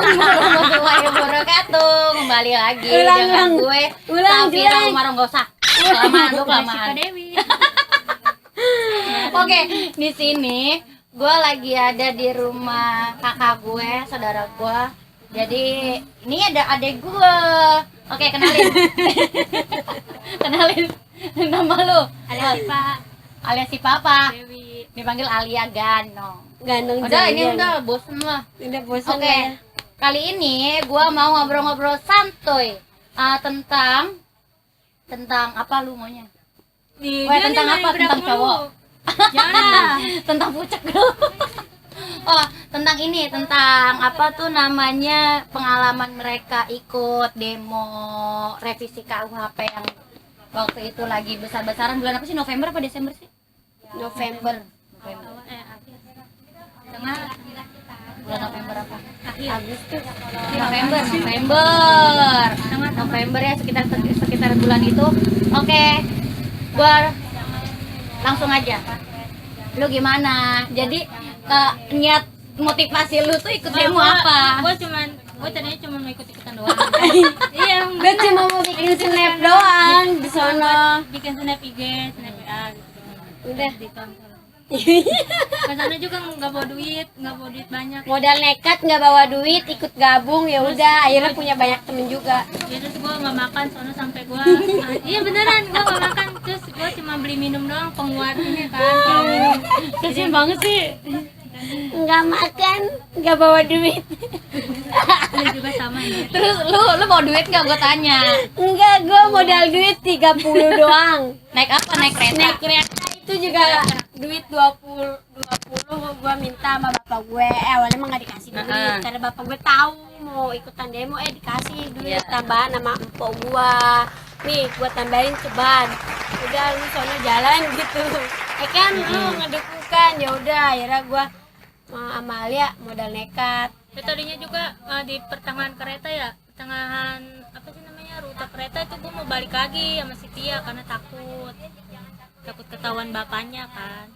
warahmatullahi wabarakatuh. Kembali lagi dengan gue Safira Umar, enggak usah. Kelamaan. Oke, di sini gue lagi ada di rumah kakak gue, saudara gue. Jadi ini ada adik gue. Oke, kenalin. Kenalin nama lu. Alias si Papa. Dewi. Dipanggil Alia Ganong. Ganong Udah, Jayan. ini udah bosen lah. Udah bosan. Oke, kali ini gue mau ngobrol-ngobrol santuy tentang apa lu maunya? Tentang apa? Tentang cowok? Jangan. Tentang pucak dulu. Oh, tentang ini, tentang apa tuh namanya, pengalaman mereka ikut demo revisi KUHP yang waktu itu lagi besar-besaran. Bulan apa sih? November apa Desember sih? November. Tengah bulan November apa? Agustus. November ya, sekitar bulan itu. Oke. Gua langsung aja. Lu gimana? Jadi niat motivasi lu tuh ikut demo apa? Gue tadinya cuma mau ikut-ikutan doang. Iya, Gue cuma mau bikin snap doang di sono. bikin snap IG, snap WA gitu. Udah. Ditonton. Ke sana juga nggak bawa duit banyak. Modal nekat nggak bawa duit, ikut gabung ya udah. Akhirnya punya banyak temen juga. Ya, terus gue nggak makan soalnya sampai gue iya beneran gue nggak makan, terus gue cuma beli minum doang penguat ini kan. Kalau minum Kasian banget sih. Nggak makan, nggak bawa duit. lu juga sama ya. Terus lu mau duit nggak, gue tanya? Enggak, gue modal duit 30 doang. Naik apa? Naik kereta? Naik kereta itu juga duit 20 gue minta sama bapak gue. Awalnya emang nggak dikasih duit karena bapak gue tahu mau ikutan demo, dikasih duit tambahan sama empok gue. Nih gue tambahin ceban, udah lu sono jalan gitu. Kan lu ngedukung kan, ya udah akhirnya gue sama Amalia modal nekat. Ya, tadinya juga di pertengahan kereta ya, pertengahan apa sih namanya, rute kereta itu gue mau balik lagi sama si Tia karena takut ketahuan bapaknya kan.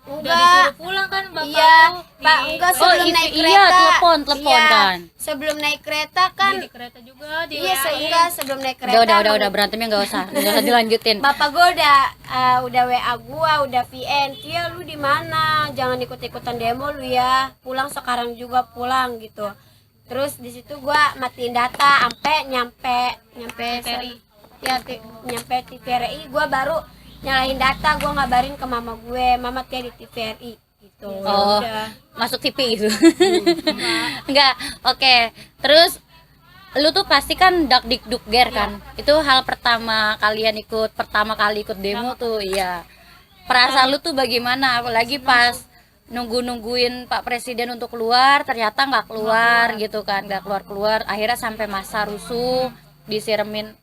Udah disuruh pulang kan bapak. Iya, lu Pak, enggak sebelum naik kereta. telepon Iya, kan. sebelum naik kereta kan. di kereta juga di Iya, enggak sebelum naik kereta. Udah berantemnya nggak usah dilanjutin. Bapak gue udah WA gua, udah VN. Tia, lu di mana? Jangan ikut-ikutan demo lu ya. Pulang sekarang juga pulang gitu. Terus di situ gua matiin data sampai nyampe TVRI. nyampe TVRI, gua baru nyalain data, gua ngabarin ke mama gue, mama Tia di TVRI gitu. Oh, Udah. masuk TV itu. Enggak, oke. Terus lu tuh pasti kan dak-dik-duk-ger kan? Itu hal pertama kali ikut demo tuh, iya. Perasaan lu tuh bagaimana? Apalagi pas nungguin Pak Presiden untuk keluar, ternyata nggak keluar gitu kan, nggak keluar. Akhirnya sampai masa rusuh, diseremin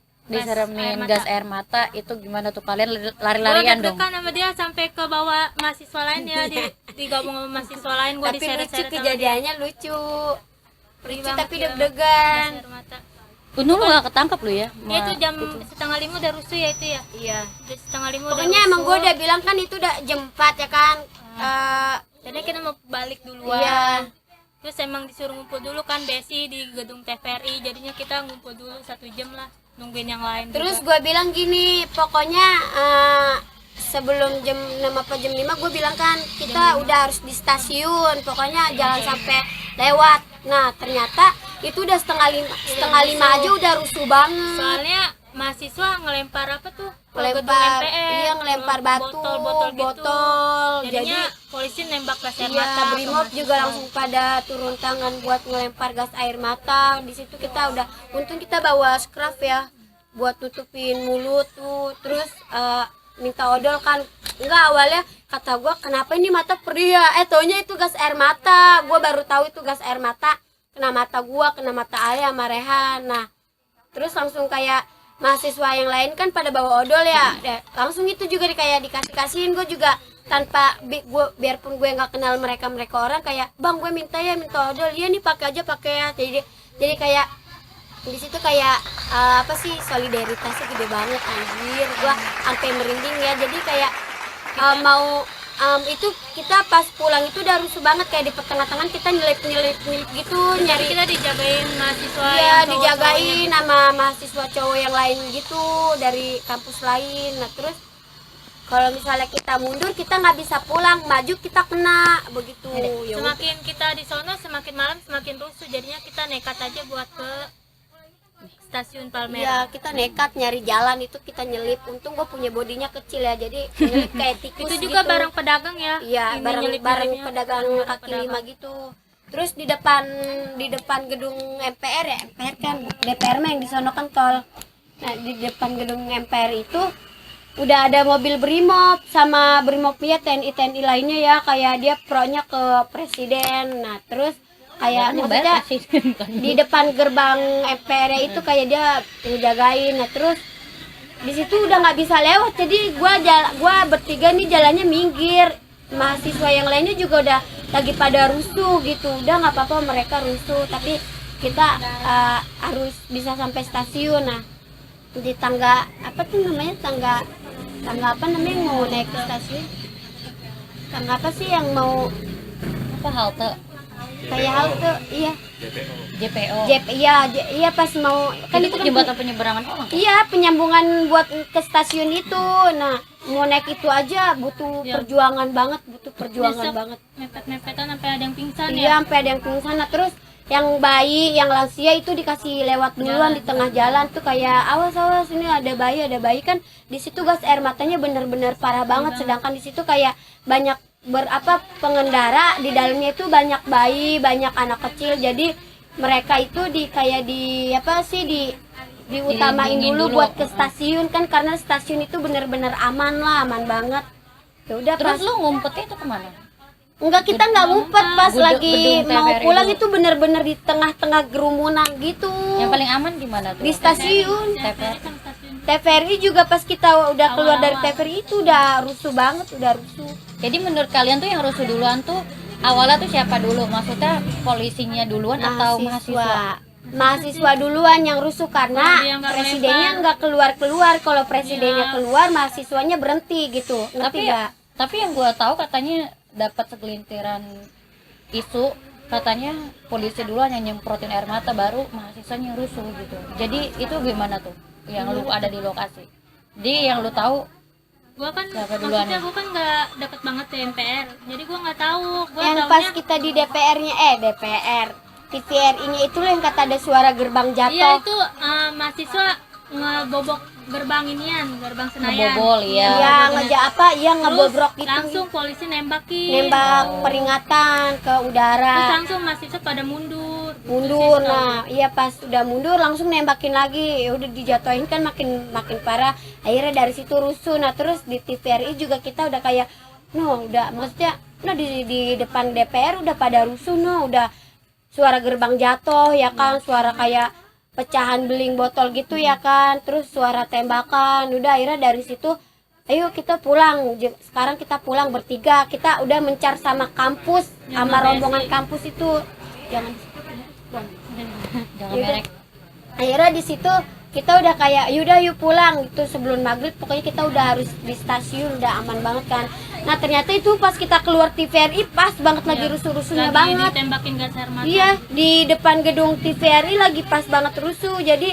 gas air mata. Itu gimana tuh, kalian lari-larian dong? Gue deg-degan sama dia sampai ke bawah mahasiswa lain ya, digabung sama mahasiswa lain. Gue Tapi lucu diseret-seret sama kejadiannya, lucu dia. tapi Ya, deg-degan. gas air mata. Untung lu gak ketangkap lu ya? Ya, itu jam 4:30 udah rusuh ya itu ya. Iya. Jam 4:30 udah Pokoknya emang gue rusuh. udah bilang kan itu udah jam 4 ya kan. Jadi kita mau balik duluan. Iya. Terus emang disuruh ngumpul dulu kan Besi di gedung TVRI. Jadinya kita ngumpul dulu 1 jam lah nungguin yang lain. Terus juga. gue bilang gini, pokoknya sebelum jam 6 apa jam 5 gue bilang kan kita udah harus di stasiun, pokoknya jangan sampai lewat. Nah ternyata itu udah setengah lima aja udah rusuh banget. Soalnya mahasiswa ngelempar apa tuh? Ke gedung Ngelempar, MPR, iya ngelempar batu, botol. Jadi Jadinya polisi nembak gas air iya, mata. ke Brimob mahasiswa. juga langsung pada turun tangan buat ngelempar gas air mata. Di situ kita udah, untung kita bawa scarf ya buat tutupin mulut tuh. Terus minta odol kan. Enggak, awalnya kata gua kenapa ini mata perih ya? Taunya itu gas air mata. Gua baru tahu itu gas air mata. Kena mata gua, kena mata Alia sama Rehan. Nah, terus langsung kayak mahasiswa yang lain kan pada bawa odol ya, langsung itu juga kayak dikasihin. Gue juga tanpa biarpun gue nggak kenal mereka orang, kayak bang gue minta odol, iya nih pakai aja pakai ya. Jadi kayak di situ kayak apa sih, solidaritasnya gede banget anjir. Gue sampai merinding ya. Jadi kayak mau itu kita pas pulang itu udah rusuh banget, kayak di pertengahan kita nyelip gitu nyari. Kita dijagain mahasiswa Iya, yang dijagain sama mahasiswa cowok yang lain gitu dari kampus lain. Nah terus kalau misalnya kita mundur kita nggak bisa pulang, maju kita kena begitu. Ya udah. semakin kita di sono semakin malam semakin rusuh, jadinya kita nekat aja buat ke stasiun Iya, Palmerah. kita nekat nyari jalan itu, kita nyelip. Untung gue punya bodinya kecil ya, jadi nyelip kayak tikus. Itu juga gitu. barang pedagang ya. Iya, Ini bareng nyelip-nyelipnya. pedagang kaki lima gitu. Terus di depan gedung MPR ya, MPR kan DPR mah yang di sono kan tol. Nah, di depan gedung MPR itu udah ada mobil Brimob sama Brimobnya TNI lainnya ya, kayak dia pronya ke presiden. Nah, terus kayak maksudnya di depan gerbang MPR itu kayak dia ngejagain. Nah, terus di situ udah nggak bisa lewat, jadi gua bertiga nih jalannya minggir. Mahasiswa yang lainnya juga udah lagi pada rusuh gitu. Udah nggak apa-apa mereka rusuh, tapi kita harus bisa sampai stasiun. Nah, di tangga apa tuh namanya, tangga apa namanya, mau naik ke stasiun, tangga apa sih yang mau Apa halte? kayak halte, iya JPO. iya pas mau kan Itu itu kan jembatan penyeberangan orang. iya penyambungan buat ke stasiun itu. Nah mau naik itu aja butuh Ya. perjuangan banget, butuh perjuangan Besok banget. mepet-mepetan sampai ada yang pingsan Iya, ya. sampai ada yang pingsan. Nah, terus yang bayi, yang lansia itu dikasih lewat duluan di tengah jalan tuh, kayak awas ini ada bayi kan. Di situ gas air matanya bener-bener parah banget. Sedangkan di situ kayak banyak pengendara, di dalamnya itu banyak bayi, banyak anak kecil. Jadi mereka itu diutamain Dilindungin dulu dulu. buat ke stasiun kan, karena stasiun itu bener-bener aman banget. Ya udah pas Terus lu ngumpetnya itu kemana? enggak, kita nggak ngumpet pas Gedung lagi mau TVRI pulang dulu. itu bener-bener di tengah-tengah kerumunan gitu. Yang paling aman di mana tuh? Di stasiun. TVRI. Kan stasiun. TVRI juga pas kita udah keluar dari Awal-awal. TVRI itu udah rusuh banget, udah rusuh. Jadi menurut kalian tuh yang rusuh duluan tuh awalnya tuh siapa dulu? Maksudnya polisinya duluan atau mahasiswa? Mahasiswa duluan yang rusuh karena Kalau dia nggak presidennya nggak keluar. Kalau presidennya keluar, mahasiswanya berhenti gitu. Ngerti nggak? Tapi yang gua tahu katanya dapat segelintiran isu, katanya polisi duluan yang nyemprotin air mata, baru mahasiswanya yang rusuh gitu. Jadi itu gimana tuh yang lu ada di lokasi? Jadi yang lu tahu Gua kan Siapa duluan maksudnya ya? gua kan nggak dapat banget ke MPR. Jadi gua nggak tahu. Gua Yang taunya pas kita di DPR-nya DPR TVRI-nya itu loh yang kata ada suara gerbang iya jatuh. itu mahasiswa ngebobok gerbang inian, gerbang Senayan. ngebobol ya. Iya, Terus ngebobrok gitu. langsung polisi nembakin. Nembak peringatan ke Terus udara. langsung mahasiswa pada mundur. Mundur. Nah, iya pas udah mundur langsung nembakin lagi. Ya udah dijatuhin kan makin parah. Akhirnya dari situ rusuh. Nah, terus di TVRI juga kita udah kayak udah maksudnya di depan DPR udah pada rusuh, udah suara gerbang jatuh ya kan, suara kayak pecahan beling botol gitu ya kan, terus suara tembakan. Udah akhirnya dari situ ayo kita pulang. Sekarang kita pulang bertiga, kita udah mencar sama kampus, sama rombongan kampus itu. Jangan Jangan Yaudah. merek. akhirnya di situ kita udah kayak yaudah yuk pulang gitu, sebelum maghrib pokoknya kita udah harus di stasiun, udah aman banget kan. Nah ternyata itu pas kita keluar TVRI pas banget lagi rusuh-rusuhnya Lagi banget. ditembakin gas air mata. Iya, di depan gedung TVRI lagi pas banget rusuh. Jadi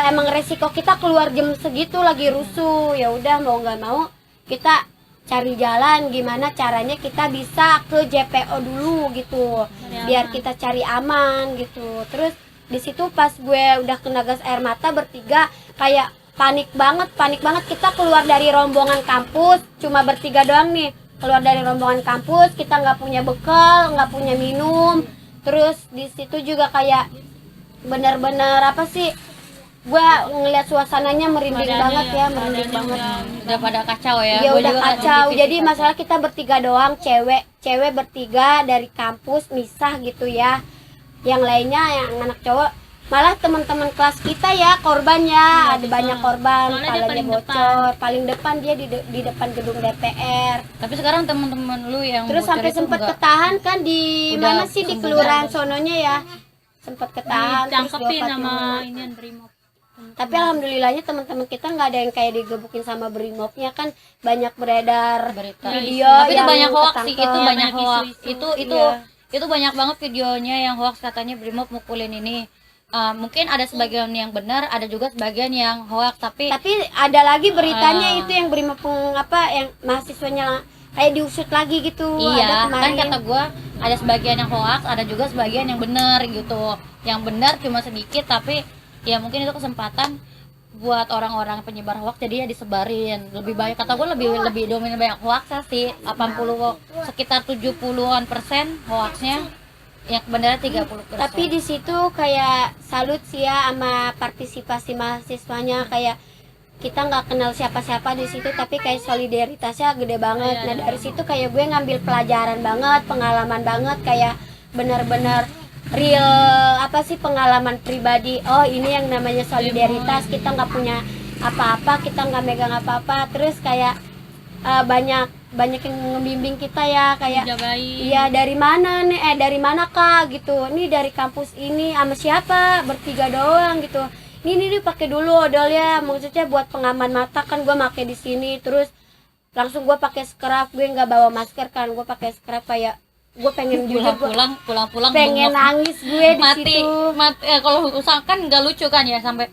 emang resiko kita keluar jam segitu lagi rusuh. Ya udah mau nggak mau kita cari jalan gimana caranya kita bisa ke JPO dulu gitu. Biar kita cari aman gitu. Terus di situ pas gue udah kena gas air mata bertiga kayak panik banget kita keluar dari rombongan kampus, cuma bertiga doang nih keluar dari rombongan kampus, kita nggak punya bekal, nggak punya minum. Terus di situ juga kayak bener-bener apa sih, gua ngeliat suasananya merinding Badannya banget ya, merinding badannya banget. Udah pada kacau ya. Ya Gua udah juga ngeliat di kacau. TV Jadi kacau. masalah kita bertiga doang, cewek bertiga dari kampus misah gitu ya. Yang lainnya yang anak cowok, malah teman-teman kelas kita ya korbannya, ada banyak korban, Soalnya dia palanya paling bocor, paling depan dia di depan gedung DPR. Tapi sekarang teman-teman lu yang Terus bocor sampai itu sempat enggak- ketahan kan di Udah mana sih di sembuh kelurahan kan? sononya ya, sempat ketahan terus Ditangkepin diopatin sama dulu. inian Brimob. Tapi alhamdulillahnya teman-teman kita nggak ada yang kayak digebukin sama Brimobnya, kan banyak beredar Berita. video Tapi itu yang banyak hoax sih, ketangkep. itu banyak banyak hoax. isu-isu. Itu banyak banget videonya yang hoax, katanya Brimob mukulin ini. Mungkin ada sebagian yang benar, ada juga sebagian yang hoax, tapi ada lagi beritanya itu yang Brimob yang mahasiswanya kayak diusut lagi gitu. iya, Ada kan kemarin. kata gua ada sebagian yang hoax, ada juga sebagian yang benar gitu. Yang benar cuma sedikit, tapi ya mungkin itu kesempatan buat orang-orang penyebar hoax, jadi ya disebarin lebih banyak. Kata gua lebih dominan banyak hoaxnya sih, 80 sekitar 70-an% hoaxnya, yang kebenaran 30%. Tapi di situ kayak salut sih ya sama partisipasi mahasiswanya, kayak kita nggak kenal siapa-siapa di situ tapi kayak solidaritasnya gede banget. Nah dari situ kayak gue ngambil pelajaran banget, pengalaman banget, kayak benar-benar real pengalaman pribadi. Oh ini yang namanya solidaritas, kita nggak punya apa-apa, kita nggak megang apa-apa, terus kayak banyak yang ngebimbing kita ya, kayak Dijagain. iya dari mana nih, dari mana kak gitu, ini dari kampus ini, sama siapa, bertiga doang gitu, ini pakai dulu odolnya, maksudnya buat pengaman mata kan, gue pakai di sini. Terus langsung gue pakai scrub, gue nggak bawa masker kan, gue pakai scrub, kayak gue pengen jujur, gue pulang pengen nangis gue di mati situ. kalau usahakan nggak lucu kan ya, sampai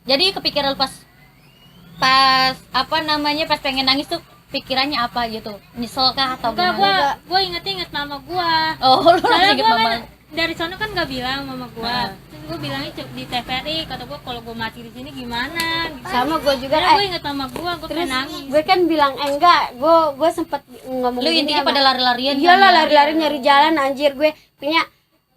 jadi kepikiran pas pas pengen nangis tuh pikirannya apa gitu, nyesel kah atau Enggak, gimana? gua inget mama gua. Oh, lu Soalnya inget gua mama. kan dari sana kan nggak bilang mama gua. Ah. Terus gua bilangnya di TVRI, kata gua kalau gua mati di sini gimana gitu. Sama gue juga. Karena gua inget mama gua Terus pengen nangis. gue kan bilang enggak, gue sempet ngomong Lu gini intinya sama- pada lari-larian kan iyalah ya? lari-lari nyari jalan, anjir gue punya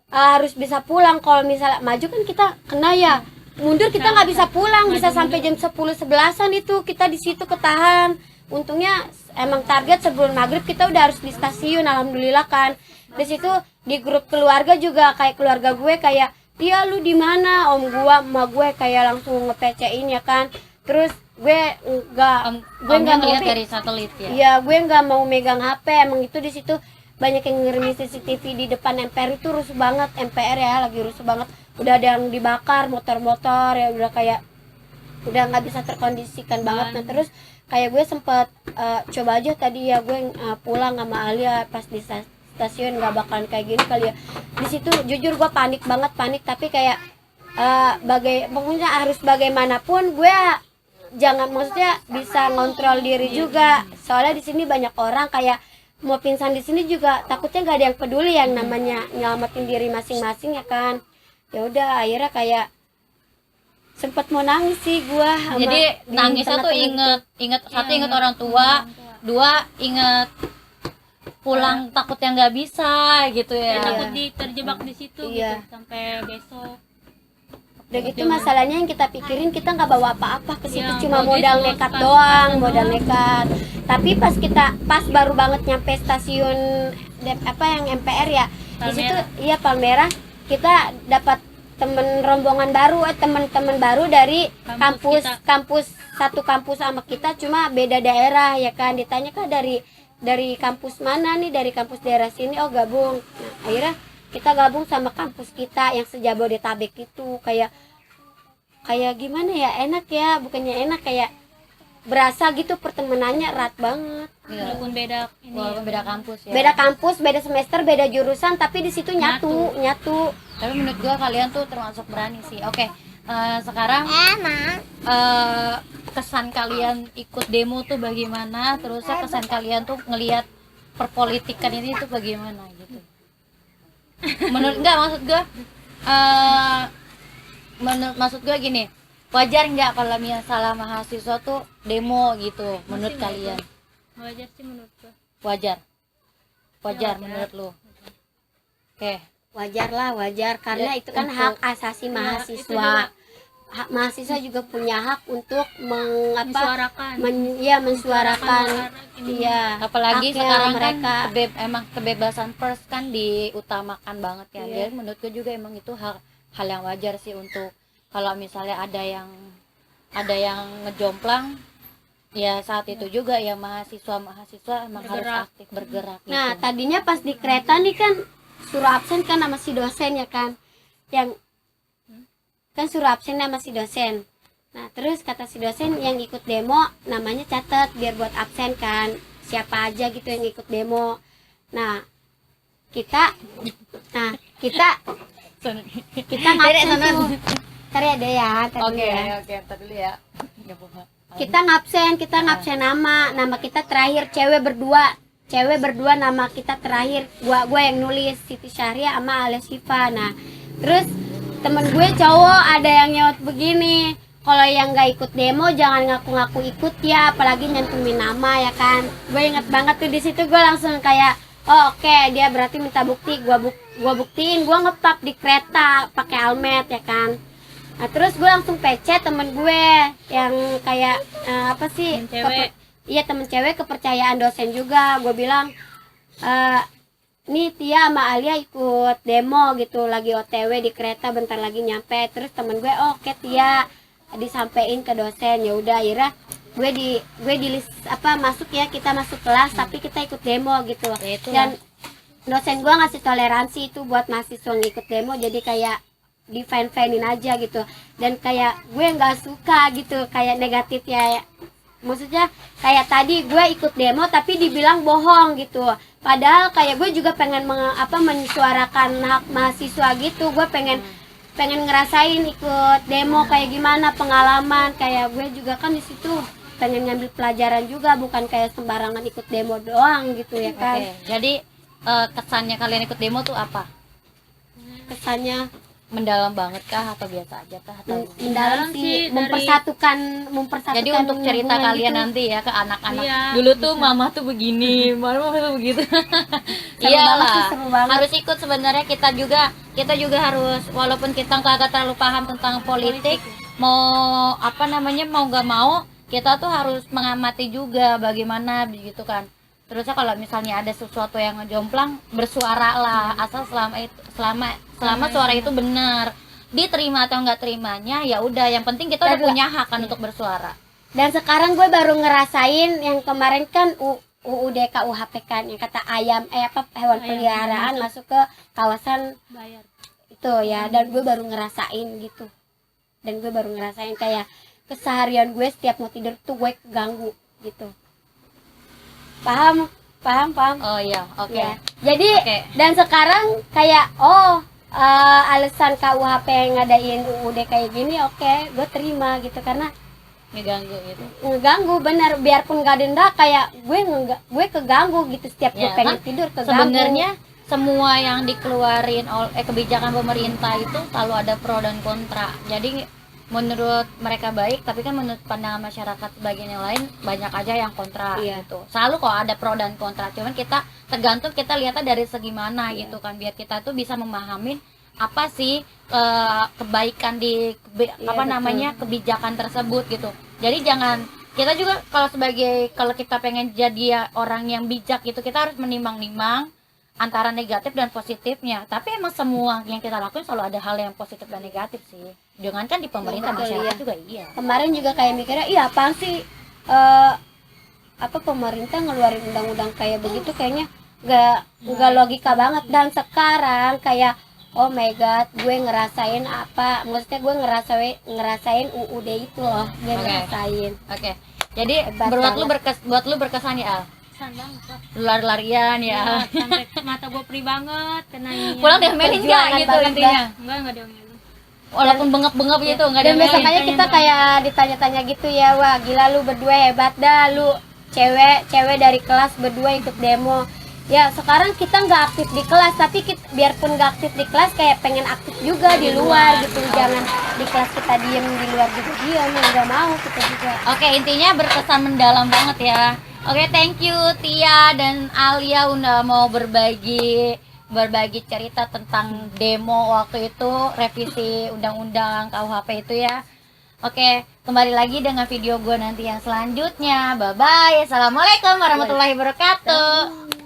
harus bisa pulang. Kalau misalnya maju kan kita kena ya, mundur kita nggak bisa pulang, bisa sampai jam 10-11an itu kita di situ ketahan. Untungnya emang target sebelum maghrib kita udah harus di stasiun, alhamdulillah kan. Di situ di grup keluarga juga, kayak keluarga gue kayak, iya lu di mana, om gua emak gue kayak langsung nge-PC-in ya kan. Terus gue Gue nggak ngeliat dari satelit ya. iya, gue nggak mau megang HP. Emang itu di situ banyak yang ngirimin CCTV di depan MPR, itu rusuh banget. MPR ya lagi rusuh banget, udah ada yang dibakar, motor-motor ya udah kayak udah nggak bisa terkondisikan banget. Nah terus kayak gue sempet coba aja tadi ya gue pulang sama Alia, pas di stasiun nggak bakalan kayak gini kali ya. Di situ jujur gue panik banget, tapi kayak pokoknya harus bagaimanapun gue jangan, maksudnya bisa ngontrol diri juga. Soalnya di sini banyak orang kayak mau pingsan di sini juga, takutnya nggak ada yang peduli yang namanya nyelamatin diri masing-masing ya kan. Ya udah akhirnya kayak sempet mau nangis sih gua. Jadi nangisnya tuh inget satu, inget orang tua, dua inget pulang takutnya nggak bisa gitu ya. Takut terjebak di situ Iya. gitu sampai besok. Udah gitu masalahnya yang kita pikirin, kita nggak bawa apa-apa ke situ, Iya, cuma bawa modal gitu, nekat pas- doang, pas- modal nekat. Tapi pas baru banget nyampe stasiun yang MPR ya, di situ iya Palmerah, kita dapat temen rombongan baru, teman-teman baru dari Kampus kampus satu kampus sama kita, cuma beda daerah ya kan. Ditanya kan dari kampus mana nih, dari kampus daerah sini. Oh gabung. Nah akhirnya kita gabung sama kampus kita yang sejabodetabek itu. Kayak gimana ya, enak ya, bukannya enak, kayak berasa gitu pertemanannya erat banget. Walaupun beda ini. Walaupun beda kampus ya. Beda kampus, beda semester, beda jurusan, tapi di situ nyatu. Tapi menurut gua kalian tuh termasuk berani sih. Oke, sekarang kesan kalian ikut demo tuh bagaimana? Terusnya kesan kalian tuh ngelihat perpolitikan ini tuh bagaimana gitu? Maksud gua gini, wajar nggak kalau misalnya mahasiswa tuh demo gitu? Menurut kalian Wajar sih menurut gua. wajar? Wajar menurut lu? Oke. Wajar karena Ya, itu kan untuk- hak asasi itu mahasiswa. juga. Hak mahasiswa juga punya hak untuk Mensuarakan. mensuarakan. ini. Iya. Apalagi haknya sekarang mereka. kan emang kebebasan pers kan diutamakan banget ya. Iya. Dan menurut gue juga emang itu hal yang wajar sih, untuk kalau misalnya ada yang ngejomplang ya saat itu juga ya mahasiswa emang harus Bergerak. aktif bergerak gitu. Nah, tadinya pas di kereta nih kan suruh absen kan sama si dosen ya kan. Yang kan suruh absen sama si dosen. Nah terus kata si dosen yang ikut demo namanya catat biar buat absen kan, siapa aja gitu yang ikut demo. Nah kita kita ngabsen tuh. Ntar ya deh ya, ntar dulu ya. Oke, ntar dulu ya. Kita ngabsen nama kita terakhir cewek berdua nama kita terakhir, gua yang nulis Siti Syahria sama Alia Siva. Nah terus temen gue cowok ada yang nyaut begini, kalau yang nggak ikut demo jangan ngaku-ngaku ikut ya, apalagi nyantumin nama ya kan. Gue inget banget tuh di situ, gue langsung kayak oh oke, dia berarti minta bukti, gua buktiin, gua ngepap di kereta pakai almet ya kan. Nah terus gue langsung PC temen gue yang kayak apa sih, Temen cewek. iya temen cewek kepercayaan dosen juga. Gue bilang nih Tia sama Alia ikut demo gitu, lagi OTW di kereta bentar lagi nyampe. Terus temen gue oh, oke Tia, disampein ke dosen. Ya udah akhirnya gue di list masuk ya, kita masuk kelas tapi kita ikut demo gitu. Ya, itulah. Dan dosen gue ngasih toleransi itu buat mahasiswa yang ikut demo, jadi kayak di fan-fanin aja gitu. Dan kayak gue nggak suka gitu kayak negatif ya, maksudnya kayak tadi gue ikut demo tapi dibilang bohong gitu, padahal kayak gue juga pengen menyuarakan hak mahasiswa gitu. Gue pengen ngerasain ikut demo kayak gimana pengalaman, kayak gue juga kan di situ pengen ngambil pelajaran juga, bukan kayak sembarangan ikut demo doang gitu ya kan. Oke, jadi kesannya kalian ikut demo tuh apa? Kesannya Mendalam banget kah atau biasa aja kah atau mendalam sih, sih, dari- mempersatukan jadi untuk cerita hubungan kalian gitu. nanti ya ke anak-anak, Iya, dulu tuh mama tuh begini, mama tuh begitu. Seru banget Iyalah, sih, seru banget. harus ikut. Sebenarnya kita juga harus, walaupun kita kagak terlalu paham tentang politik, mau mau nggak mau kita tuh harus mengamati juga bagaimana begitu kan. Terusnya kalau misalnya ada sesuatu yang ngejomplang, bersuara lah, asal selama suara itu benar, diterima atau nggak terimanya ya udah, yang penting kita udah Dan- punya hak kan untuk bersuara. Dan sekarang gue baru ngerasain yang kemarin kan UUD KUHP kan, yang kata hewan peliharaan masuk ke kawasan bayar. itu ya. Dan gue baru ngerasain gitu, dan gue baru ngerasain kayak keseharian gue setiap mau tidur tuh gue keganggu gitu. Paham? Oh iya, oke. Ya. Jadi Oke. dan sekarang kayak alasan KUHP yang ngadain UUD kayak gini, oke gue terima gitu, karena Ngeganggu gitu. ngeganggu bener. Biarpun gak denda kayak gue keganggu gitu, setiap gue Ya, pengen kan tidur keganggu. sebenarnya semua yang dikeluarin oleh kebijakan pemerintah itu selalu ada pro dan kontra. Jadi menurut mereka baik, tapi kan menurut pandangan masyarakat sebagian yang lain banyak aja yang kontra. Iya. Gitu. Selalu kok ada pro dan kontra, cuman kita tergantung kita lihatnya dari segi mana Iya. gitu kan, biar kita tuh bisa memahamin apa sih kebaikan di Iya, betul. kebijakan tersebut gitu. Jadi jangan, kita juga kalau kita pengen jadi orang yang bijak gitu, kita harus menimbang-nimbang antara negatif dan positifnya. Tapi emang semua yang kita lakuin selalu ada hal yang positif dan negatif sih. Jangan kan di pemerintah, Betul, masyarakat iya. juga iya. Kemarin juga kayak mikirnya, iya apaan sih pemerintah ngeluarin undang-undang kayak begitu, kayaknya nggak logika banget. Dan sekarang kayak oh my god, gue ngerasain maksudnya gue ngerasain UUD itu loh, gue Oke. ngerasain. Oke. Jadi Hebat buat lu berkesan ya, Al? Kesan banget Pak. Lari-larian Ya, ya. sampai mata gue perih banget kena ini. Pulang diomelin nggak Perjuangan gitu banget, intinya? Enggak diomelin. Walaupun bengap-bengap gitu nggak Dan diomelin. biasanya kita kayak ditanya-tanya gitu ya, wah gila lu berdua hebat dah, lu cewek dari kelas berdua ikut demo. Ya sekarang kita nggak aktif di kelas, tapi biarpun nggak aktif di kelas kayak pengen aktif juga di luar gitu. Jangan di kelas kita diem, di luar juga diem, nggak mau kita juga. Oke, intinya berkesan mendalam banget ya. Oke, thank you Tia dan Alia udah mau berbagi cerita tentang demo waktu itu, revisi undang-undang KUHP itu ya. Oke, kembali lagi dengan video gue nanti yang selanjutnya. Bye bye. Assalamualaikum warahmatullahi wabarakatuh.